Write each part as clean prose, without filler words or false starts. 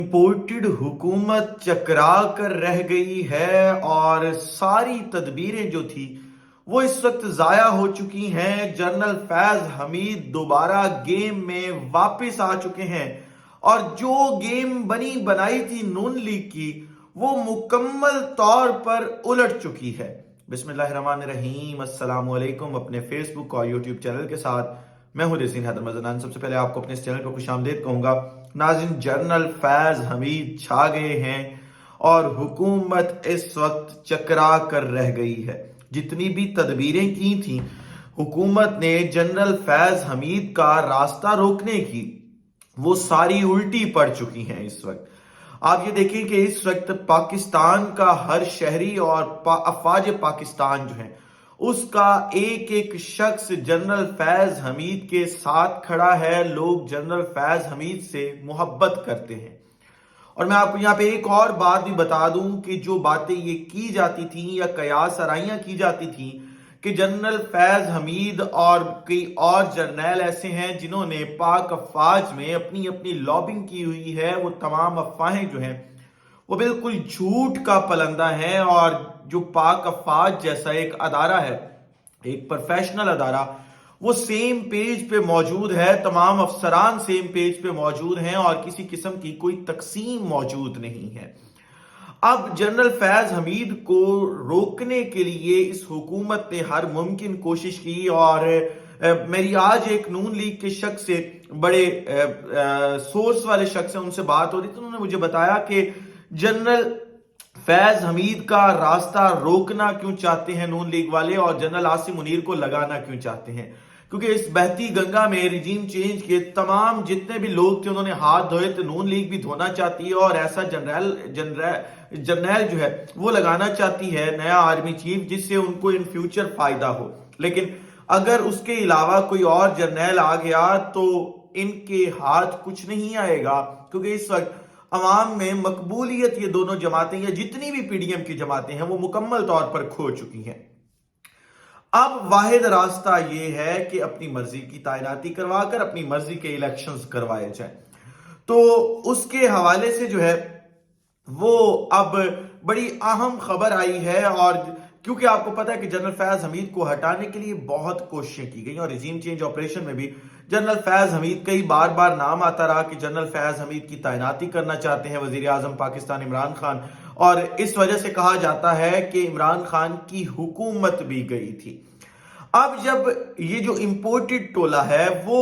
Imported हुकूमत चकरा कर रह गई है और सारी तदबीरें जो थी वो इस वक्त जाया हो चुकी हैं। जनरल फैज हमीद दोबारा गेम में वापस आ चुके हैं और जो गेम बनी बनाई थी नून लीग की वो मुकम्मल तौर पर उलट चुकी है। बिस्मिल्लाहिर्रहमानिर्रहीम, अस्सलाम वालेकुम। अपने फेसबुक और यूट्यूब चैनल के साथ मैं हूं रज़ीन हैदर मज़दान। सबसे पहले आपको अपने इस चैनल को खुशामदीद कहूंगा। नाज़रीन, जनरल फैज हमीद छा गए हैं और हुकूमत इस वक्त चकरा कर रह गई है। जितनी भी तदबीरें की थी हुकूमत ने जनरल फैज हमीद का रास्ता रोकने की, वो सारी उल्टी पड़ चुकी हैं। इस वक्त आप ये देखिए कि इस वक्त पाकिस्तान का हर शहरी और अफवाज पाकिस्तान जो है उसका एक एक शख्स जनरल फैज हमीद के साथ खड़ा है। लोग जनरल फैज हमीद से मोहब्बत करते हैं। और मैं आपको यहाँ पे एक और बात भी बता दूं कि जो बातें ये की जाती थी या कयास आराइयां की जाती थी कि जनरल फैज हमीद और कई और जर्नैल ऐसे हैं जिन्होंने पाक अफवाज में अपनी अपनी लॉबिंग की हुई है, वो तमाम अफवाहें जो हैं वो बिल्कुल झूठ का पलंदा है। और जो पाक अफवाज जैसा एक अदारा है, एक प्रोफेशनल अदारा, वो सेम पेज पे मौजूद है, तमाम अफसरान सेम पेज पे मौजूद हैं और किसी किस्म की कोई तकसीम मौजूद नहीं है। अब जनरल फैज हमीद को रोकने के लिए इस हुकूमत ने हर मुमकिन कोशिश की और मेरी आज एक नून लीग के शख्स से, बड़े सोर्स वाले शख्स हैं, उनसे बात हो रही थी। उन्होंने मुझे बताया कि जनरल फैज हमीद का रास्ता रोकना क्यों चाहते हैं नून लीग वाले और जनरल आसिम मुनीर को लगाना क्यों चाहते हैं, क्योंकि इस बहती गंगा में रिजीम चेंज के तमाम जितने भी लोग थे उन्होंने हाथ धोए, तो नून लीग भी धोना चाहती है और ऐसा जर्नैल जो है वो लगाना चाहती है, नया आर्मी चीफ, जिससे उनको इन फ्यूचर फायदा हो। लेकिन अगर उसके अलावा कोई और जर्नैल आ गया तो इनके हाथ कुछ नहीं आएगा, क्योंकि इस वक्त अवाम में मकबूलियत ये दोनों जमातें या जितनी भी पीडीएम की जमातें हैं वो मुकम्मल तौर पर खो चुकी हैं। अब वाहिद रास्ता ये है कि अपनी मर्जी की तैनाती करवाकर अपनी मर्जी के इलेक्शंस करवाए जाएं। तो उसके हवाले से जो है वो अब बड़ी अहम खबर आई है। और क्योंकि आपको पता है कि जनरल फैज हमीद को हटाने के लिए बहुत कोशिशें की गई और रिजीम चेंज ऑपरेशन में भी जनरल फैज हमीद कई बार बार नाम आता रहा कि जनरल फैज हमीद की तैनाती करना चाहते हैं वजीर आजम पाकिस्तान इमरान खान। और इस वजह से कहा जाता है कि इमरान खान की हुकूमत भी गई थी। अब जब ये जो इंपोर्टेड टोला है वो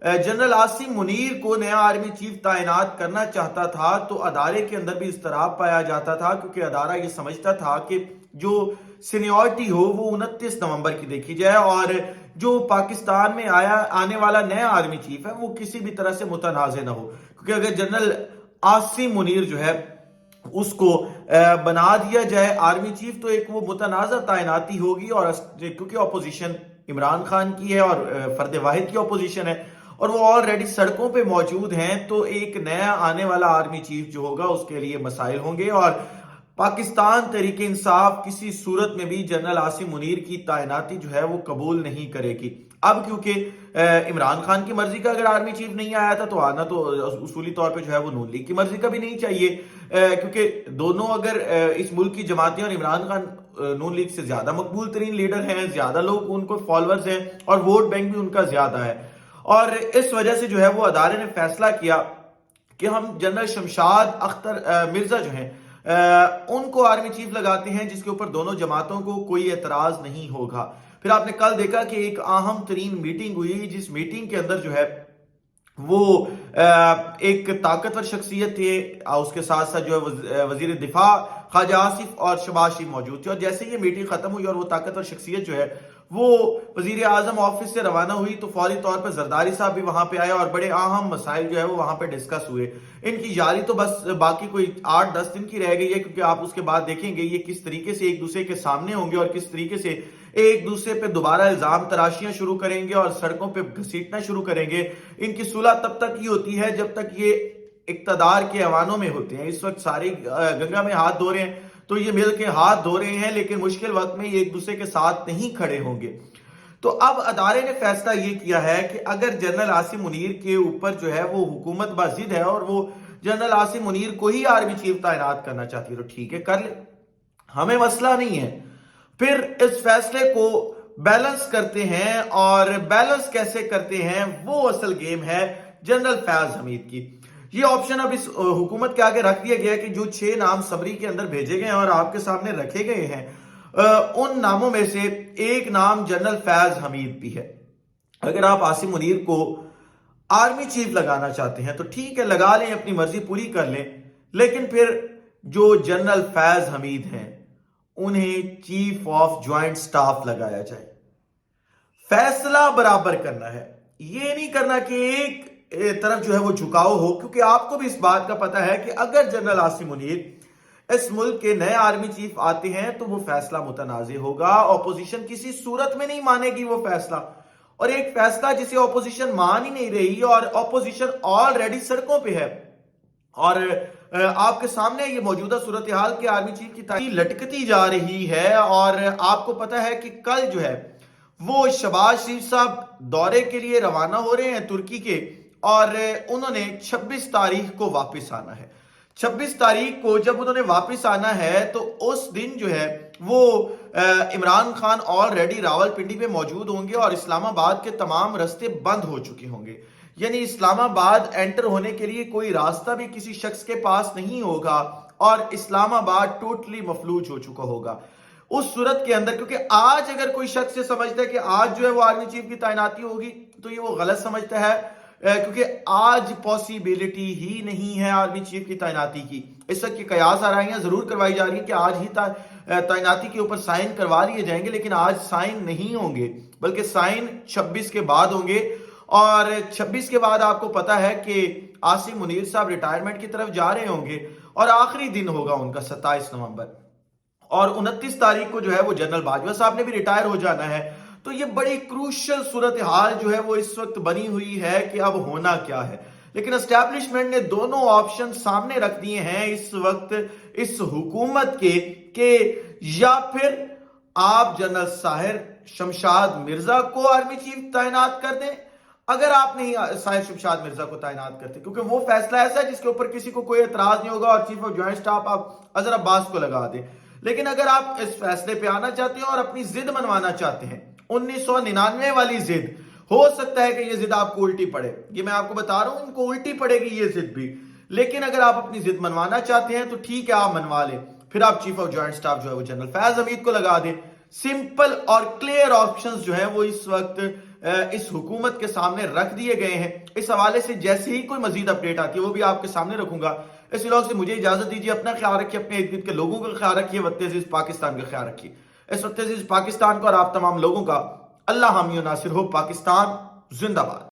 जनरल आसिम मुनीर को नया आर्मी चीफ तैनात करना चाहता था, तो अदारे के अंदर भी इस्तराब पाया जाता था, क्योंकि अदारा ये समझता था कि जो सीनियरिटी हो वो 29 नवंबर की देखी जाए और जो पाकिस्तान में आने वाला नया आर्मी चीफ है वो किसी भी तरह से मुतनाज़ ना हो। क्योंकि अगर जनरल आसिम मुनीर जो है उसको बना दिया जाए आर्मी चीफ तो एक वो मुतनाज़ा तैनाती होगी, और क्योंकि अपोजिशन इमरान खान की है और फर्द वाहिद की अपोजिशन है और वो ऑलरेडी सड़कों पे मौजूद हैं, तो एक नया आने वाला आर्मी चीफ जो होगा उसके लिए मसाइल होंगे और पाकिस्तान तहरीक इंसाफ किसी सूरत में भी जनरल आसिम मुनीर की तैनाती जो है वो कबूल नहीं करेगी। अब क्योंकि इमरान खान की मर्जी का अगर आर्मी चीफ नहीं आया था तो आना तो उसूली तौर पे जो है वो नून लीग की मर्जी का भी नहीं चाहिए, क्योंकि दोनों अगर इस मुल्क की जमातें और इमरान खान नून लीग से ज्यादा मकबूल तरीन लीडर हैं, ज्यादा लोग उनको फॉलोअर्स हैं और वोट बैंक भी उनका ज्यादा है। और इस वजह से जो है वो अदारे ने फैसला किया कि हम जनरल शमशाद अख्तर मिर्जा जो है उनको आर्मी चीफ लगाते हैं, जिसके ऊपर दोनों जमातों को कोई एतराज नहीं होगा। फिर आपने कल देखा कि एक अहम तरीन मीटिंग हुई, जिस मीटिंग के अंदर जो है वो एक ताकतवर शख्सियत थे, उसके साथ साथ जो है वजीर दिफा ख्वाजा आसिफ और शहबाज शरीफ मौजूद थे। और जैसे ये मीटिंग खत्म हुई और वो ताकतवर शख्सियत जो है वो वजीर आजम ऑफिस से रवाना हुई तो फौरी तौर पर जरदारी साहब भी वहां पे आए और बड़े अहम मसाइल जो है वो वहां पे डिस्कस हुए। इनकी जारी तो बस बाकी कोई 8-10 दिन की रह गई है, क्योंकि आप उसके बाद देखेंगे ये किस तरीके से एक दूसरे के सामने होंगे और किस तरीके से एक दूसरे पे दोबारा इल्जाम तराशियां शुरू करेंगे और सड़कों पे घसीटना शुरू करेंगे। इनकी सुलह तब तक ही होती है जब तक ये इक्तदार के ऐवानों में होते हैं। इस वक्त सारे गंगा में हाथ धो रहे हैं तो ये मिल के हाथ धो रहे हैं, लेकिन मुश्किल वक्त में ये एक दूसरे के साथ नहीं खड़े होंगे। तो अब अदारे ने फैसला ये किया है कि अगर जनरल आसिम मुनीर के ऊपर जो है वो हुकूमत बाजिद है और वो जनरल आसिम मुनीर को ही आर्मी चीफ तैनात करना चाहती है तो ठीक है, कर ले, हमें मसला नहीं है। फिर इस फैसले को बैलेंस करते हैं, और बैलेंस कैसे करते हैं वो असल गेम है जनरल फैज हमीद की। ये ऑप्शन अब इस हुकूमत के आगे रख दिया गया कि जो 6 नाम समरी के अंदर भेजे गए हैं और आपके सामने रखे गए हैं, उन नामों में से एक नाम जनरल फैज हमीद भी है। अगर आप आसिम मुनीर को आर्मी चीफ लगाना चाहते हैं तो ठीक है, लगा लें, अपनी मर्जी पूरी कर लें, लेकिन फिर जो जनरल फैज हमीद हैं उन्हें चीफ ऑफ ज्वाइंट स्टाफ लगाया जाए। फैसला बराबर करना है, ये नहीं करना कि एक तरफ जो है वो झुकाव हो, क्योंकि आपको भी इस बात का पता है कि अगर जनरल आसिम मुनीर इस मुल्क के नए आर्मी चीफ आते हैं तो वो फैसला मुतनाज़े होगा, ऑपोजिशन किसी सूरत में नहीं मानेगी वो फैसला, और एक फैसला जिसे ऑपोजिशन मान ही नहीं रही और ऑपोजिशन ऑलरेडी सड़कों पे है। और आपके सामने ये मौजूदा सूरत हाल के आर्मी चीफ की तारीख लटकती जा रही है, और आपको पता है कि कल जो है वो शहबाज शरीफ साहब दौरे के लिए रवाना हो रहे हैं तुर्की के, और उन्होंने 26 तारीख को वापस आना है। 26 तारीख को जब उन्होंने वापस आना है तो उस दिन जो है वो इमरान खान ऑलरेडी रावलपिंडी में मौजूद होंगे और इस्लामाबाद के तमाम रास्ते बंद हो चुके होंगे, यानी इस्लामाबाद एंटर होने के लिए कोई रास्ता भी किसी शख्स के पास नहीं होगा और इस्लामाबाद टोटली मफलूज हो चुका होगा। उस सूरत के अंदर, क्योंकि आज अगर कोई शख्स ये समझता है कि आज जो है वो आर्मी चीफ की तैनाती होगी तो ये वो गलत समझता है, क्योंकि आज पॉसिबिलिटी ही नहीं है आर्मी चीफ की तैनाती की। इस वक्त की कयास आराइयां जरूर करवाई जा रही है कि आज ही तैनाती के ऊपर साइन करवा लिए जाएंगे, लेकिन आज साइन नहीं होंगे, बल्कि साइन 26 के बाद होंगे। और 26 के बाद आपको पता है कि आसिम मुनीर साहब रिटायरमेंट की तरफ जा रहे होंगे और आखिरी दिन होगा उनका 27 नवंबर, और 29 तारीख को जो है वो जनरल बाजवा साहब ने भी रिटायर हो जाना है। तो ये बड़ी क्रूशल सूरत हाल जो है वो इस वक्त बनी हुई है कि अब होना क्या है। लेकिन एस्टैब्लिशमेंट ने दोनों ऑप्शन सामने रख दिए हैं इस वक्त इस हुकूमत के या फिर आप जनरल साहिर शमशाद मिर्जा को आर्मी चीफ तैनात कर दें, अगर आप नहीं साहिर शमशाद मिर्जा को तैनात करते, क्योंकि वो फैसला ऐसा है जिसके ऊपर किसी को कोई एतराज नहीं होगा, और चीफ ऑफ ज्वाइंट स्टाफ आप अजहर अब्बास को लगा दें। लेकिन अगर आप इस फैसले पे आना चाहते हैं और अपनी जिद मनवाना चाहते हैं, 1999 वाली जिद, हो सकता है कि ये जिद आपको उल्टी पड़े, ये मैं आपको बता रहा हूं, इनको उल्टी पड़ेगी ये जिद भी, लेकिन अगर आप अपनी जिद मनवाना चाहते हैं तो ठीक है, आप मनवा लें। फिर आप चीफ ऑफ ज्वाइंट स्टाफ जो है वो जनरल फैज हमीद को लगा दें। सिंपल और क्लियर ऑप्शंस जो है वो इस वक्त इस हुकूमत के सामने रख दिए गए हैं। इस हवाले से जैसे ही कोई मजीद अपडेट आती है वो भी आपके सामने रखूंगा। इस व्लॉग से मुझे इजाजत दीजिए, अपना ख्याल रखिए, अपने इर्द गिर्द के लोगों का ख्याल रखिए, वक्त अजीज पाकिस्तान का ख्याल रखिए। इस वक्त अजीज पाकिस्तान को और आप तमाम लोगों का अल्लाह हामी और नासिर हो। पाकिस्तान जिंदाबाद।